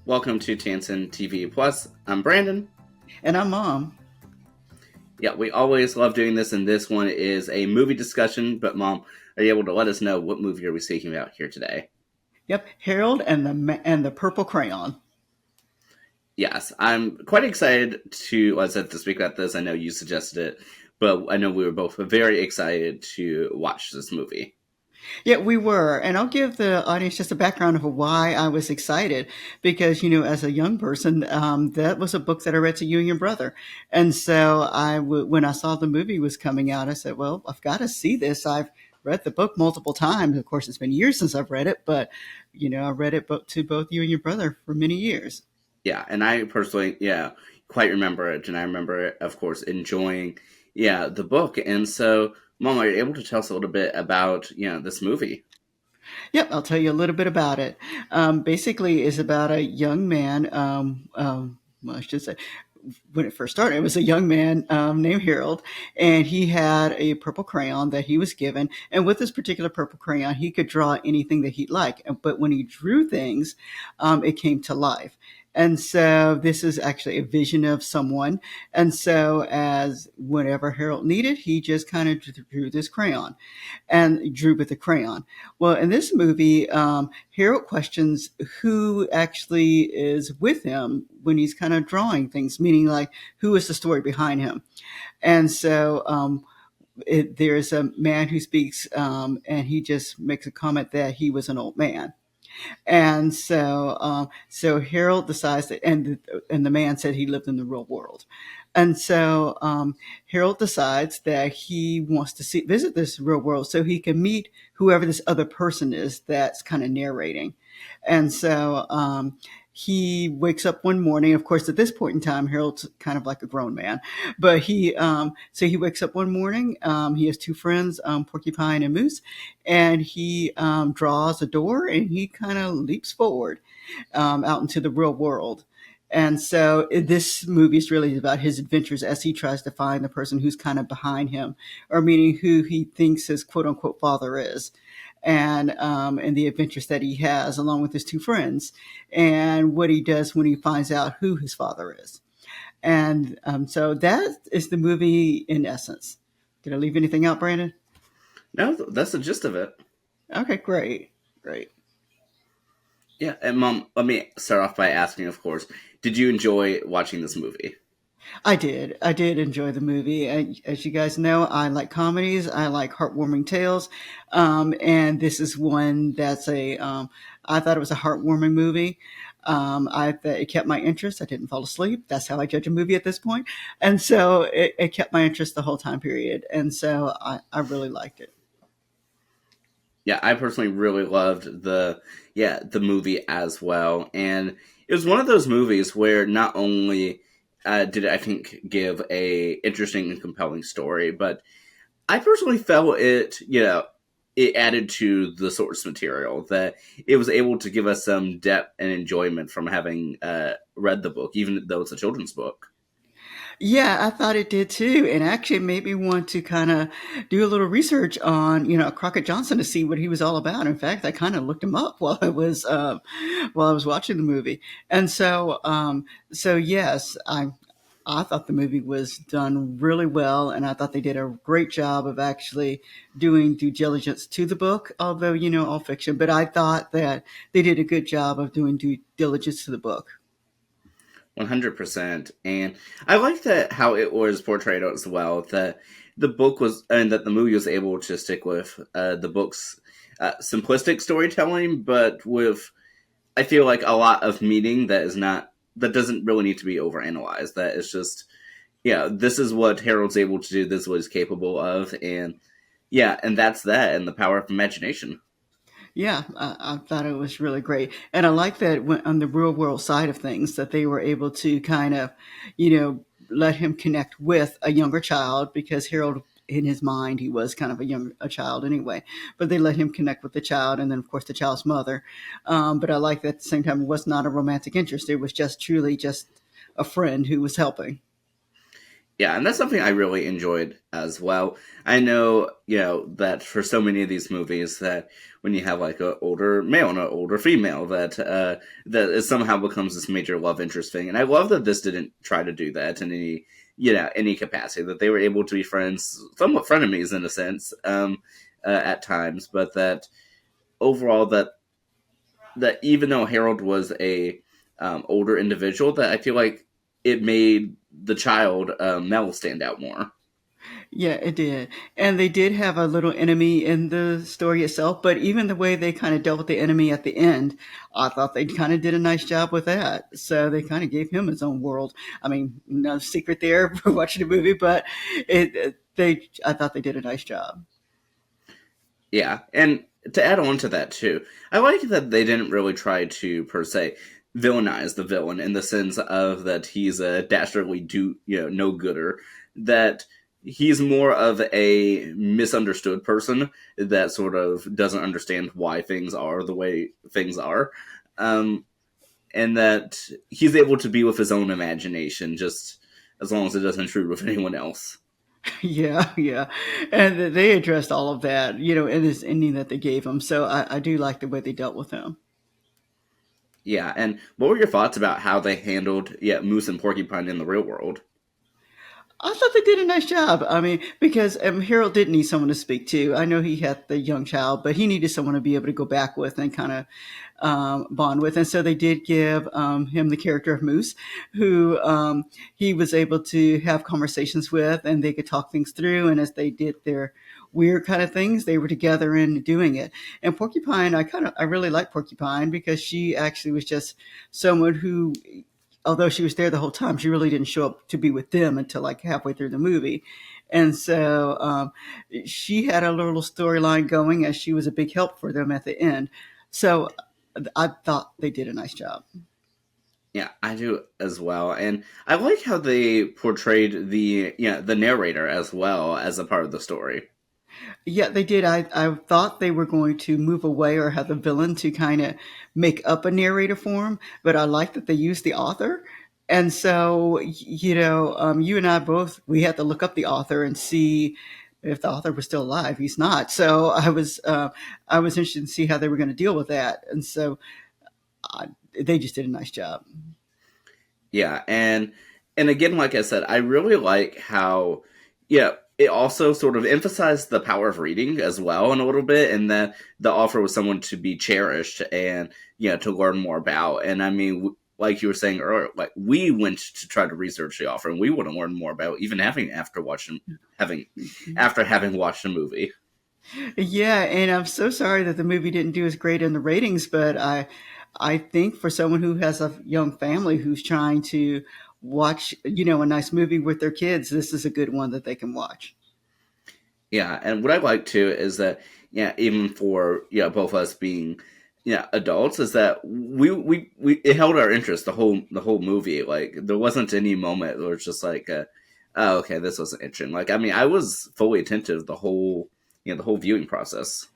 Welcome to Tansson TV Plus. I'm Brandon. And I'm Mom. Yeah, we always love doing this, and this one is a movie discussion. But Mom, are you able to let us know what movie are we speaking about here today? Yep, Harold and the Purple Crayon. Yes, I'm quite excited to, as I said, to speak about this. I know you suggested it, but I know we were both very excited to watch this movie. Yeah, we were. And I'll give the audience just a background of why I was excited. Because, as a young person, that was a book that I read to you and your brother. And so when I saw the movie was coming out, I said, well, I've got to see this. I've read the book multiple times. Of course, it's been years since I've read it, but, I read it to both you and your brother for many years. Yeah, and I personally, quite remember it, and I remember, of course, enjoying, the book. And so, Mom, are you able to tell us a little bit about, this movie? Yep, I'll tell you a little bit about it. Basically, it's about a young man. Well, I should say, when it first started, it was a young man named Harold, and he had a purple crayon that he was given. And with this particular purple crayon, he could draw anything that he'd like. But when he drew things, it came to life. And so this is actually a vision of someone. And so, as whatever Harold needed, he just kind of drew this crayon and drew with the crayon. Well, in this movie, Harold questions who actually is with him when he's kind of drawing things, meaning like who is the story behind him. And so there's a man who speaks, and he just makes a comment that he was an old man. And so Harold decides that, and the man said he lived in the real world. And so Harold decides that he wants to visit this real world so he can meet whoever this other person is that's kind of narrating. And so he wakes up one morning. Of course, at this point in time, Harold's kind of like a grown man, but he wakes up one morning. He has two friends, Porcupine and Moose, and he draws a door and he kind of leaps forward out into the real world. And so this movie is really about his adventures as he tries to find the person who's kind of behind him, or meaning who he thinks his quote unquote father is, and the adventures that he has along with his two friends, and what he does when he finds out who his father is. And so that is the movie in essence. Did I leave anything out, Brandon? No, that's the gist of it. Okay, great, great. Yeah, and Mom, let me start off by asking, of course, did you enjoy watching this movie? I did. I did enjoy the movie. And as you guys know, I like comedies. I like heartwarming tales. And this is one I thought it was a heartwarming movie. I thought it kept my interest. I didn't fall asleep. That's how I judge a movie at this point. And so it kept my interest the whole time period. And so I really liked it. Yeah, I personally really loved the movie as well, and it was one of those movies where not only did it, I think, give a interesting and compelling story, but I personally felt it added to the source material, that it was able to give us some depth and enjoyment from having read the book, even though it's a children's book. Yeah, I thought it did too. And actually it made me want to kind of do a little research on, Crockett Johnson to see what he was all about. In fact, I kind of looked him up while I was watching the movie. And so yes, I thought the movie was done really well, and I thought they did a great job of actually doing due diligence to the book, although, all fiction. But I thought that they did a good job of doing due diligence to the book. 100%. And I like that how it was portrayed as well, that the book was, and that the movie was able to stick with the book's simplistic storytelling, but with, I feel like, a lot of meaning that doesn't really need to be overanalyzed. That it's just, this is what Harold's able to do, this is what he's capable of, and and that's that, and the power of imagination. Yeah, I thought it was really great. And I like that on the real world side of things that they were able to kind of, let him connect with a younger child because Harold in his mind he was kind of a child anyway, but they let him connect with the child and then of course the child's mother. But I like that at the same time it was not a romantic interest. It was just truly just a friend who was helping. Yeah, and that's something I really enjoyed as well. I know, that for so many of these movies that when you have like an older male and an older female, that it somehow becomes this major love interest thing. And I love that this didn't try to do that in any capacity. That they were able to be friends, somewhat frenemies in a sense, at times, but that overall that even though Harold was a older individual, that I feel like it made the child Mel stand out more. Yeah, it did. And they did have a little enemy in the story itself, but even the way they kind of dealt with the enemy at the end, I thought they kind of did a nice job with that. So they kind of gave him his own world. I mean, no secret there for watching the movie, but I thought they did a nice job. Yeah, and to add on to that too, I like that they didn't really try to per se villainize the villain in the sense of that he's a dastardly no gooder. That he's more of a misunderstood person that sort of doesn't understand why things are the way things are, um, and that he's able to be with his own imagination just as long as it doesn't intrude with anyone else. Yeah, yeah. And they addressed all of that, in this ending that they gave him. So I do like the way they dealt with him. Yeah, and what were your thoughts about how they handled Moose and Porcupine in the real world? I thought they did a nice job. I mean, because Harold did need someone to speak to. I know he had the young child, but he needed someone to be able to go back with and kind of bond with. And so they did give him the character of Moose, who he was able to have conversations with, and they could talk things through. And as they did their weird kind of things, they were together and doing it. And Porcupine, I really like Porcupine because she actually was just someone who, although she was there the whole time, she really didn't show up to be with them until like halfway through the movie. And so she had a little storyline going as she was a big help for them at the end. So I thought they did a nice job. Yeah, I do as well, and I like how they portrayed the narrator as well as a part of the story. Yeah, they did. I thought they were going to move away or have the villain to kind of make up a narrator for him, but I like that they used the author. And so, you and I both, we had to look up the author and see if the author was still alive. He's not. So I was interested to see how they were going to deal with that. And so they just did a nice job. Yeah, and again, like I said, I really like how it also sort of emphasized the power of reading as well in a little bit, and that the offer was someone to be cherished and to learn more about. And I mean, like you were saying earlier, like we went to try to research the offer, and we want to learn more about even having after having watched the movie. Yeah, and I'm so sorry that the movie didn't do as great in the ratings, but I think for someone who has a young family who's trying to watch, a nice movie with their kids, this is a good one that they can watch. Yeah, and what I like too is that even for both us being adults, is that we it held our interest the whole movie. Like there wasn't any moment where it's just like, oh, okay, this wasn't interesting. Like I mean, I was fully attentive the whole viewing process.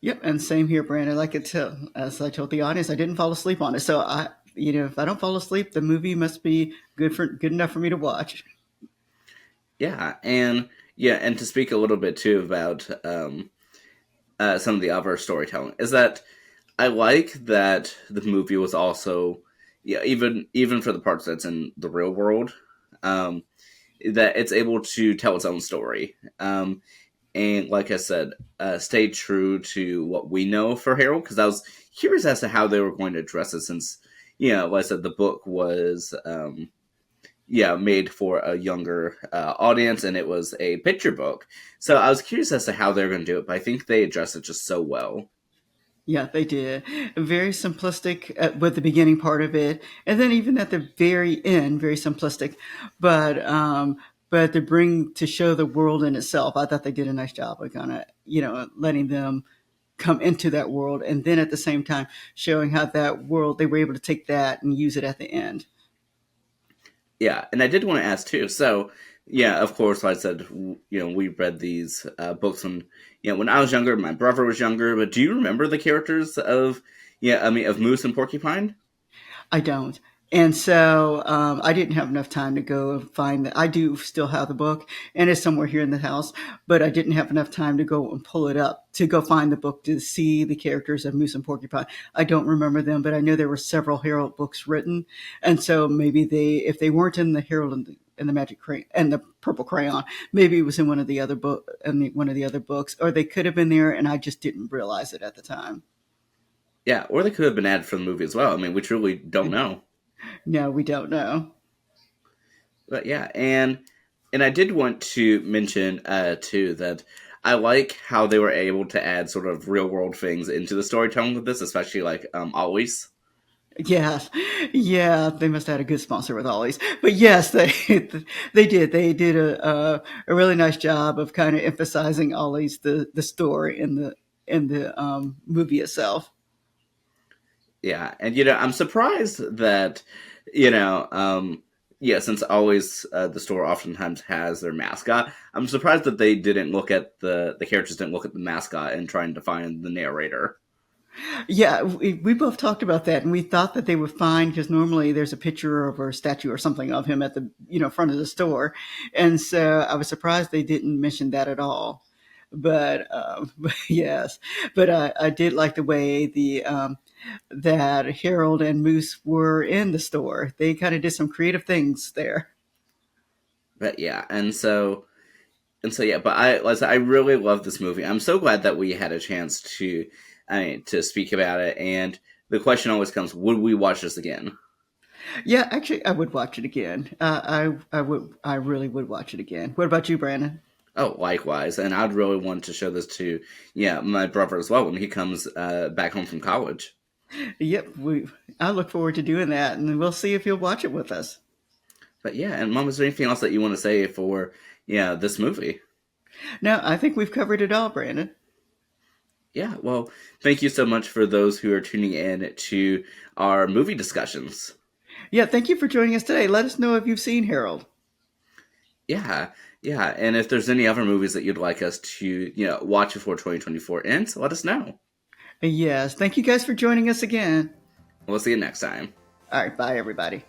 Yep, and same here, Brandon. Like it tell, as I told the audience, I didn't fall asleep on it. So if I don't fall asleep, the movie must be good enough for me to watch. And to speak a little bit too about some of the other storytelling is that I like that the movie was also even for the parts that's in the real world, um, that it's able to tell its own story. And like I said, stay true to what we know for Harold because I was curious as to how they were going to address it since like I said, the book was made for a younger audience and it was a picture book. So I was curious as to how they're going to do it, but I think they addressed it just so well. Yeah, they did. Very simplistic with the beginning part of it, and then even at the very end, very simplistic. But to show the world in itself, I thought they did a nice job of kind of letting them come into that world, and then at the same time showing how that world they were able to take that and use it at the end. Yeah, and I did want to ask too. So, yeah, of course, like I said, we read these books when I was younger. My brother was younger, but do you remember the characters of Moose and Porcupine? I don't. And so I didn't have enough time to go and find that. I do still have the book, and it's somewhere here in the house, but I didn't have enough time to go and pull it up to go find the book to see the characters of Moose and Porcupine. I don't remember them, but I know there were several Harold books written, and so maybe if they weren't in the Harold and the Magic Crayon and the Purple Crayon, maybe it was in one of the other one of the other books, or they could have been there, and I just didn't realize it at the time. Yeah, or they could have been added for the movie as well. I mean, we truly don't know. No, we don't know. But yeah, and I did want to mention too that I like how they were able to add sort of real world things into the storytelling of this, especially like always. Yes, yeah, they must have had a good sponsor with Ollie's. But yes, they they did. They did a really nice job of kind of emphasizing Ollie's the story in the movie itself. Yeah, and I'm surprised that you know yeah, since always the store oftentimes has their mascot. I'm surprised that they didn't look at the characters didn't look at the mascot and trying to find the narrator. Yeah, we both talked about that, and we thought that they were fine because normally there's a picture of or a statue or something of him at the front of the store, and so I was surprised they didn't mention that at all. But, but yes, but I did like the way the that Harold and Moose were in the store. They kind of did some creative things there. But yeah, and so yeah, but like I said, I really love this movie. I'm so glad that we had a chance to, I mean, to speak about it. And the question always comes: would we watch this again? Yeah, actually, I would watch it again. I really would watch it again. What about you, Brandon? Oh, likewise. And I'd really want to show this to, yeah, my brother as well when he comes back home from college. Yep, I look forward to doing that, and we'll see if you'll watch it with us. But yeah, and Mom, is there anything else that you want to say for, yeah, this movie? No, I think we've covered it all, Brandon. Yeah, well, thank you so much for those who are tuning in to our movie discussions. Yeah, thank you for joining us today. Let us know if you've seen Harold. Yeah, yeah. And if there's any other movies that you'd like us to, watch before 2024 ends, let us know. Yes, thank you guys for joining us again. We'll see you next time. All right, bye, everybody.